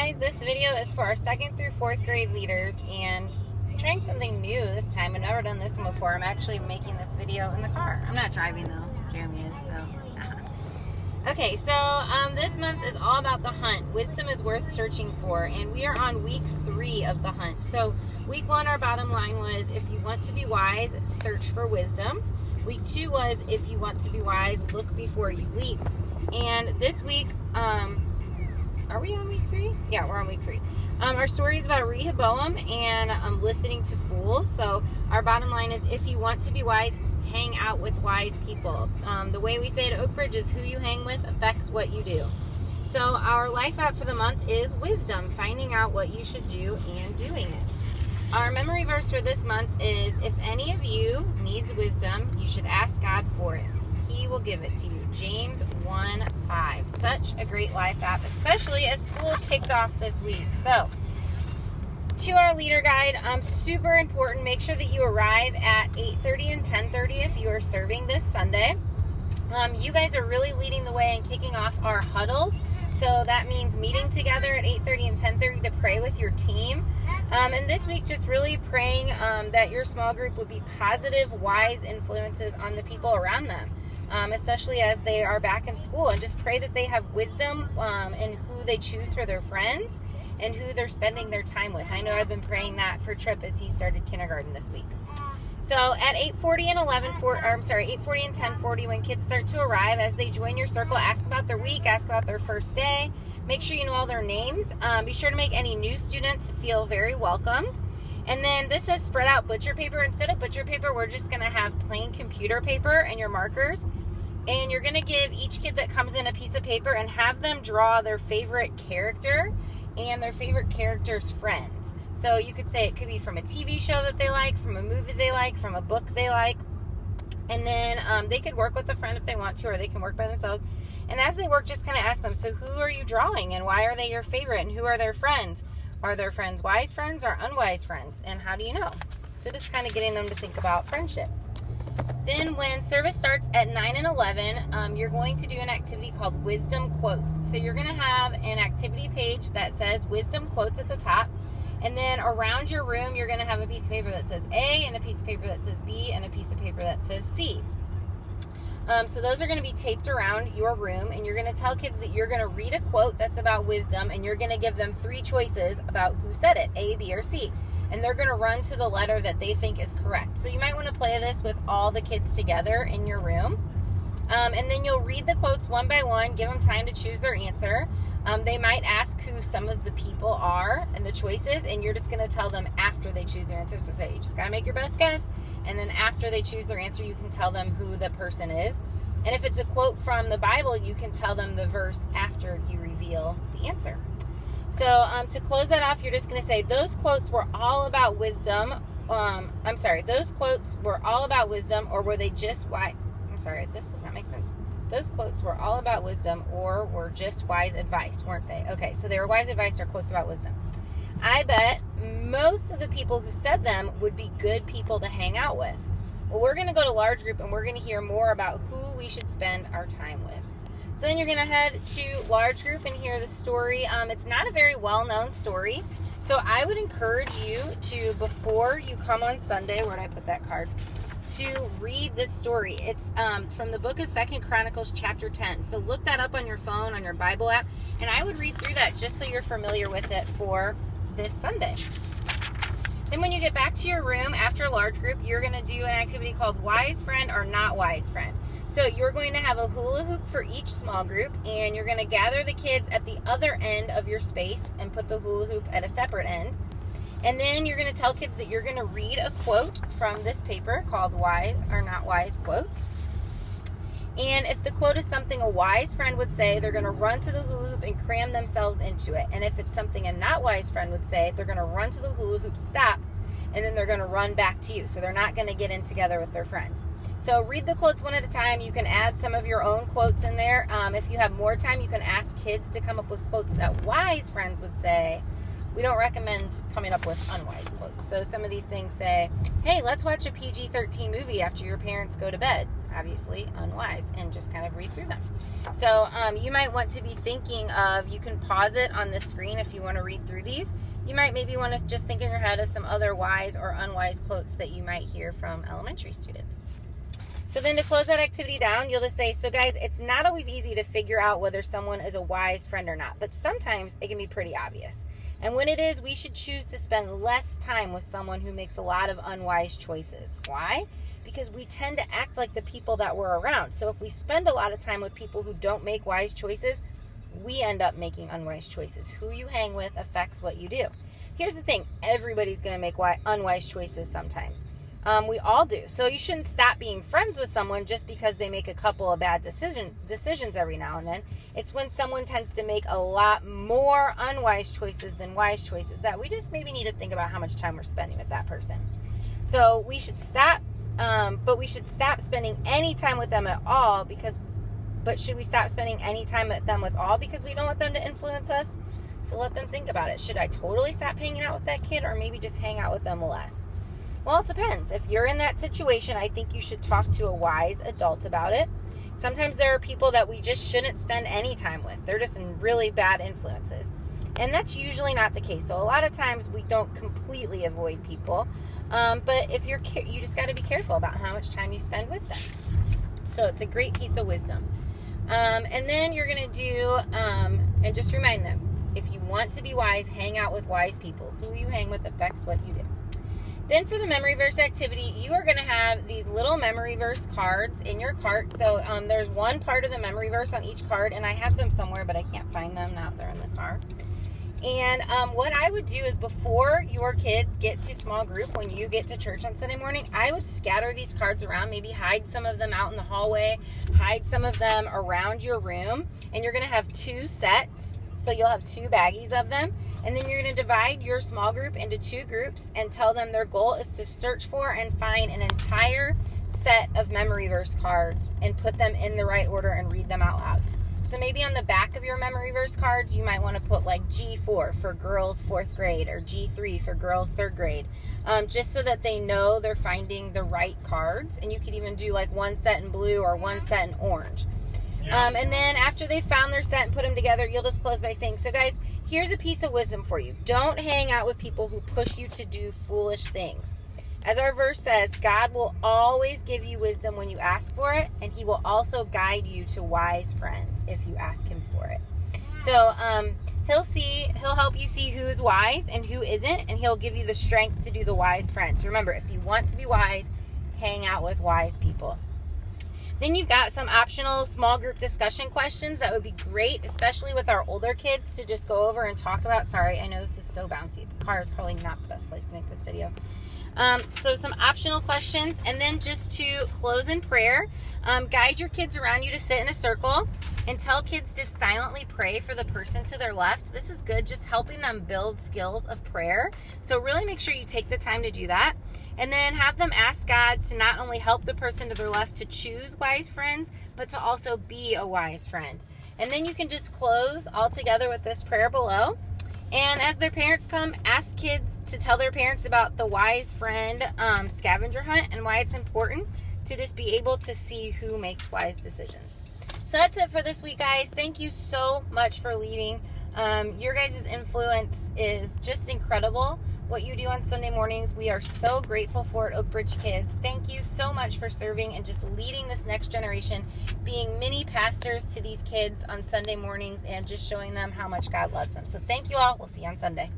guys, this video is for our 2nd through 4th grade leaders, and I'm trying something new this time. I've never done this one before. I'm actually making this video in the car. I'm not driving though, Jeremy is, so. Okay, so this month is all about the hunt. Wisdom is worth searching for, and we are on week 3 of the hunt. So week 1, our bottom line was, if you want to be wise, search for wisdom. Week 2 was, if you want to be wise, look before you leap. And this week, are we on week 3? Yeah, we're on week 3. Our story is about Rehoboam and listening to fools. So our bottom line is, if you want to be wise, hang out with wise people. The way we say it at Oak Ridge is, who you hang with affects what you do. So our life app for the month is wisdom, finding out what you should do and doing it. Our memory verse for this month is, if any of you needs wisdom, you should ask God for it. He will give it to you. James 1:5. Such a great life app, especially as school kicked off this week. So, to our leader guide, super important. Make sure that you arrive at 8:30 and 10:30 if you are serving this Sunday. You guys are really leading the way and kicking off our huddles. So that means meeting together at 8:30 and 10:30 to pray with your team. And this week, just really praying that your small group would be positive, wise influences on the people around them. Especially as they are back in school, and just pray that they have wisdom in who they choose for their friends and who they're spending their time with. I know I've been praying that for Tripp as he started kindergarten this week. So at 8:40 and 8:40 and 10:40, when kids start to arrive, as they join your circle, ask about their week, ask about their first day. Make sure you know all their names. Be sure to make any new students feel very welcomed. And then this says spread out butcher paper. Instead of butcher paper, we're just going to have plain computer paper and your markers. And you're going to give each kid that comes in a piece of paper and have them draw their favorite character and their favorite character's friends. So you could say it could be from a TV show that they like, from a movie they like, from a book they like. And then they could work with a friend if they want to, or they can work by themselves. And as they work, just kind of ask them, so who are you drawing and why are they your favorite and who are their friends? Are their friends wise friends or unwise friends? And how do you know? So just kind of getting them to think about friendship. Then when service starts at 9 and 11, you're going to do an activity called Wisdom Quotes. So you're going to have an activity page that says Wisdom Quotes at the top. And then around your room, you're going to have a piece of paper that says A, and a piece of paper that says B, and a piece of paper that says C. So those are going to be taped around your room, and you're going to tell kids that you're going to read a quote that's about wisdom, and you're going to give them 3 choices about who said it, A, B, or C. And they're going to run to the letter that they think is correct. So you might want to play this with all the kids together in your room. And then you'll read the quotes one by one, give them time to choose their answer. They might ask who some of the people are and the choices, and you're just going to tell them after they choose their answer. So say, you just got to make your best guess. And then after they choose their answer, you can tell them who the person is. And if it's a quote from the Bible, you can tell them the verse after you reveal the answer. So to close that off, you're just going to say, those quotes were all about wisdom. Those quotes were all about wisdom, or were they just wise? This does not make sense. Those quotes were all about wisdom, or were just wise advice, weren't they? Okay, so they were wise advice or quotes about wisdom. I bet most of the people who said them would be good people to hang out with. Well, we're going to go to large group, and we're going to hear more about who we should spend our time with. So then you're going to head to large group and hear the story. It's not a very well-known story. So I would encourage you to, before you come on Sunday, where did I put that card? To read this story. It's from the book of 2nd Chronicles chapter 10. So look that up on your phone, on your Bible app, and I would read through that just so you're familiar with it for this Sunday. Then when you get back to your room after a large group, you're going to do an activity called Wise Friend or Not Wise Friend. So you're going to have a hula hoop for each small group, and you're going to gather the kids at the other end of your space and put the hula hoop at a separate end. And then you're going to tell kids that you're going to read a quote from this paper called Wise or Not Wise Quotes. And if the quote is something a wise friend would say, they're going to run to the hula hoop and cram themselves into it. And if it's something a not wise friend would say, they're going to run to the hula hoop, stop, and then they're going to run back to you. So they're not going to get in together with their friends. So read the quotes one at a time. You can add some of your own quotes in there. If you have more time, you can ask kids to come up with quotes that wise friends would say, we don't recommend coming up with unwise quotes. So some of these things say, hey, let's watch a PG-13 movie after your parents go to bed. Obviously unwise, and just kind of read through them. So you might want to be thinking of, you can pause it on the screen if you want to read through these. You might maybe want to just think in your head of some other wise or unwise quotes that you might hear from elementary students. So then to close that activity down, you'll just say, so guys, it's not always easy to figure out whether someone is a wise friend or not, but sometimes it can be pretty obvious. And when it is, we should choose to spend less time with someone who makes a lot of unwise choices. Why? Because we tend to act like the people that we're around. So if we spend a lot of time with people who don't make wise choices, we end up making unwise choices. Who you hang with affects what you do. Here's the thing. Everybody's going to make unwise choices sometimes. We all do. So you shouldn't stop being friends with someone just because they make a couple of bad decisions every now and then. It's when someone tends to make a lot more unwise choices than wise choices that we just maybe need to think about how much time we're spending with that person. So we should stop, but we should stop spending any time with them at all but should we stop spending any time with them at all because we don't want them to influence us? So let them think about it. Should I totally stop hanging out with that kid, or maybe just hang out with them less? Well, it depends. If you're in that situation, I think you should talk to a wise adult about it. Sometimes there are people that we just shouldn't spend any time with. They're just in really bad influences. And that's usually not the case, though. A lot of times we don't completely avoid people. But if you just got to be careful about how much time you spend with them. So it's a great piece of wisdom. And then you're going to do, and just remind them, if you want to be wise, hang out with wise people. Who you hang with affects what you do. Then for the memory verse activity, you are going to have these little memory verse cards in your cart. So there's one part of the memory verse on each card, and I have them somewhere, but I can't find them now. They're in the car. And what I would do is, before your kids get to small group, when you get to church on Sunday morning, I would scatter these cards around, maybe hide some of them out in the hallway, hide some of them around your room, and you're going to have 2 sets. So you'll have 2 baggies of them, and then you're going to divide your small group into 2 groups and tell them their goal is to search for and find an entire set of memory verse cards and put them in the right order and read them out loud. So maybe on the back of your memory verse cards, you might want to put like G4 for girls 4th grade or G3 for girls 3rd grade, just so that they know they're finding the right cards. And you could even do like 1 set in blue or 1 set in orange. And then after they found their set and put them together, you'll just close by saying, so guys, here's a piece of wisdom for you. Don't hang out with people who push you to do foolish things. As our verse says, God will always give you wisdom when you ask for it, and he will also guide you to wise friends if you ask him for it. So he'll help you see who is wise and who isn't, and he'll give you the strength to do the wise friends. Remember, if you want to be wise, hang out with wise people. Then you've got some optional small group discussion questions that would be great, especially with our older kids, to just go over and talk about. Sorry, I know this is so bouncy. The car is probably not the best place to make this video. So some optional questions, and then just to close in prayer, guide your kids around you to sit in a circle and tell kids to silently pray for the person to their left. This is good, just helping them build skills of prayer. So really make sure you take the time to do that. And then have them ask God to not only help the person to their left to choose wise friends, but to also be a wise friend. And then you can just close all together with this prayer below. And as their parents come, ask kids to tell their parents about the wise friend scavenger hunt and why it's important to just be able to see who makes wise decisions. So that's it for this week, guys. Thank you so much for leading. Your guys' influence is just incredible. What you do on Sunday mornings, we are so grateful for at Oak Bridge Kids. Thank you so much for serving and just leading this next generation, being mini pastors to these kids on Sunday mornings and just showing them how much God loves them. So thank you all. We'll see you on Sunday.